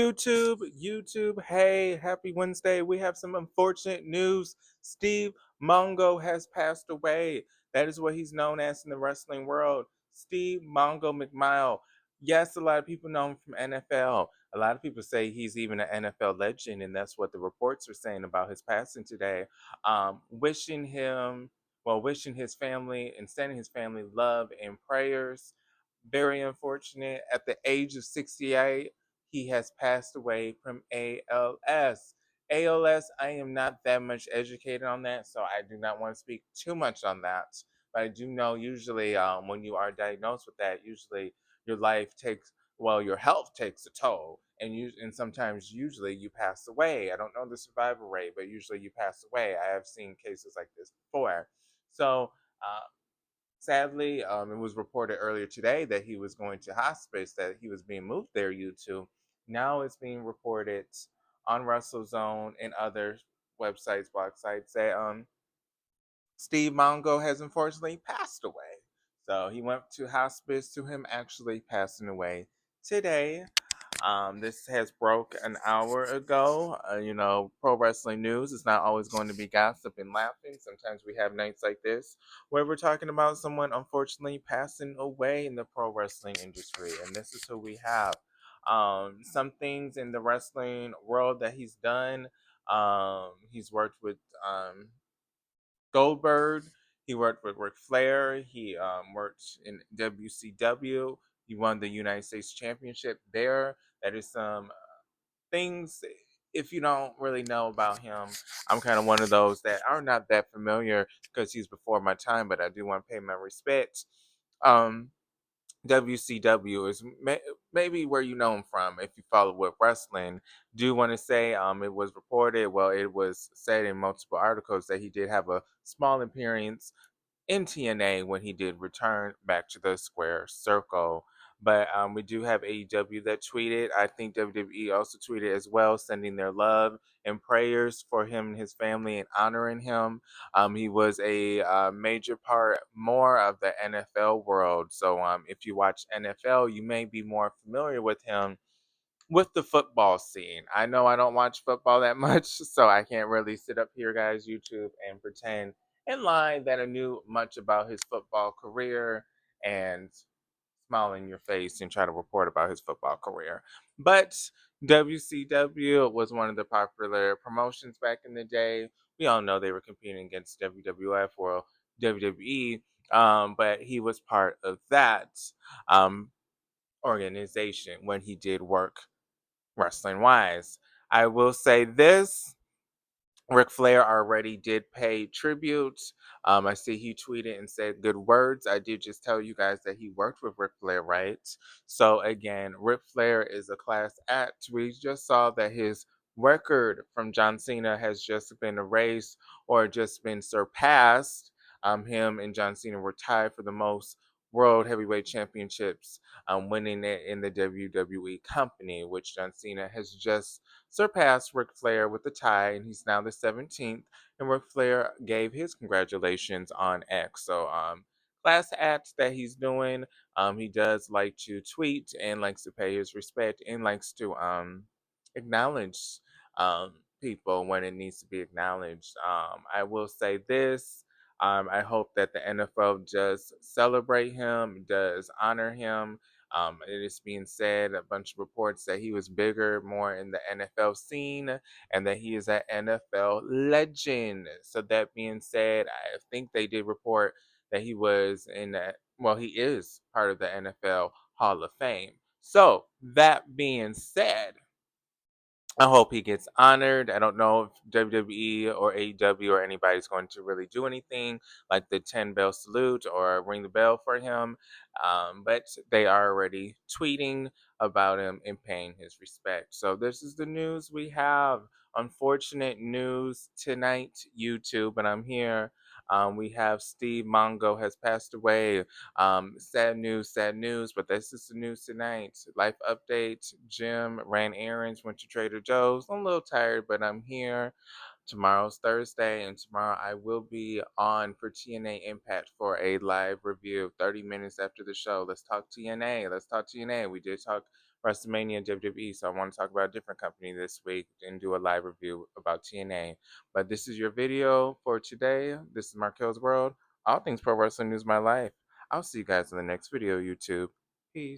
YouTube, hey, happy Wednesday. We have some unfortunate news. Steve Mongo has passed away. That is what he's known as in the wrestling world. Steve Mongo McMichael. Yes, a lot of people know him from NFL. A lot of people say he's even an NFL legend, and that's what the reports are saying about his passing today. Wishing his family and sending his family love and prayers. Very unfortunate. At the age of 68, he has passed away from ALS. ALS, I am not that much educated on that, so I do not want to speak too much on that. But I do know usually when you are diagnosed with that, usually your life takes, well, your health takes a toll, and sometimes usually you pass away. I don't know the survival rate, but usually you pass away. I have seen cases like this before. So uh, sadly, it was reported earlier today that he was going to hospice, that he was being moved there. YouTube. Now it's being reported on WrestleZone and other websites, blog sites that Steve Mongo has unfortunately passed away. So he went to hospice to him actually passing away today. This has broke an hour ago. Pro wrestling news is not always going to be gossip and laughing. Sometimes we have nights like this where we're talking about someone unfortunately passing away in the pro wrestling industry, and this is who we have. Some things in the wrestling world that he's done. He's worked with Goldberg. He worked with Ric Flair. He worked in WCW. He won the United States Championship there. That is some things. If you don't really know about him, I'm kind of one of those that are not that familiar because he's before my time, but I do want to pay my respects. Um, WCW is maybe where you know him from if you follow with wrestling. Do want to say it was reported, well, it was said in multiple articles that he did have a small appearance in TNA when he did return back to the square circle. But we do have AEW that tweeted. I think WWE also tweeted as well, sending their love and prayers for him and his family and honoring him. He was a major part more of the NFL world. So if you watch NFL, you may be more familiar with him with the football scene. I know I don't watch football that much, so I can't really sit up here, guys, YouTube, and pretend and lie that I knew much about his football career and smile in your face and try to report about his football career. But WCW was one of the popular promotions back in the day. We all know they were competing against WWF or WWE, but he was part of that um, organization when he did work wrestling wise. I will say this. Ric Flair already did pay tribute. I see he tweeted and said good words. I did just tell you guys that he worked with Ric Flair, right? So again, Ric Flair is a class act. We just saw that his record from John Cena has just been erased or just been surpassed. Him and John Cena were tied for the most World Heavyweight Championships, winning it in the WWE company, which John Cena has just surpassed Ric Flair with the tie, and he's now the 17th. And Ric Flair gave his congratulations on X. So, class acts that he's doing. He does like to tweet and likes to pay his respect and likes to acknowledge people when it needs to be acknowledged. I will say this. I hope that the NFL does celebrate him, does honor him. It is being said, a bunch of reports that he was bigger, more in the NFL scene, and that he is an NFL legend. So that being said, I think they did report that he was in that. Well, he is part of the NFL Hall of Fame. So that being said, I hope he gets honored. I don't know if WWE or AEW or anybody's going to really do anything like the 10 bell salute or ring the bell for him. But they are already tweeting about him and paying his respect. So, this is the news we have. Unfortunate news tonight, YouTube, and I'm here. We have Steve Mongo has passed away. Sad news, but this is the news tonight. Life update. Jim ran errands, went to Trader Joe's. I'm a little tired, but I'm here. Tomorrow's Thursday, and tomorrow I will be on for TNA Impact for a live review 30 minutes after the show. Let's talk TNA. Let's talk TNA. We did talk WrestleMania WWE. So I want to talk about a different company this week and do a live review about TNA. But this is your video for today. This is Marquelworld. All things pro wrestling news, my life. I'll see you guys in the next video, YouTube.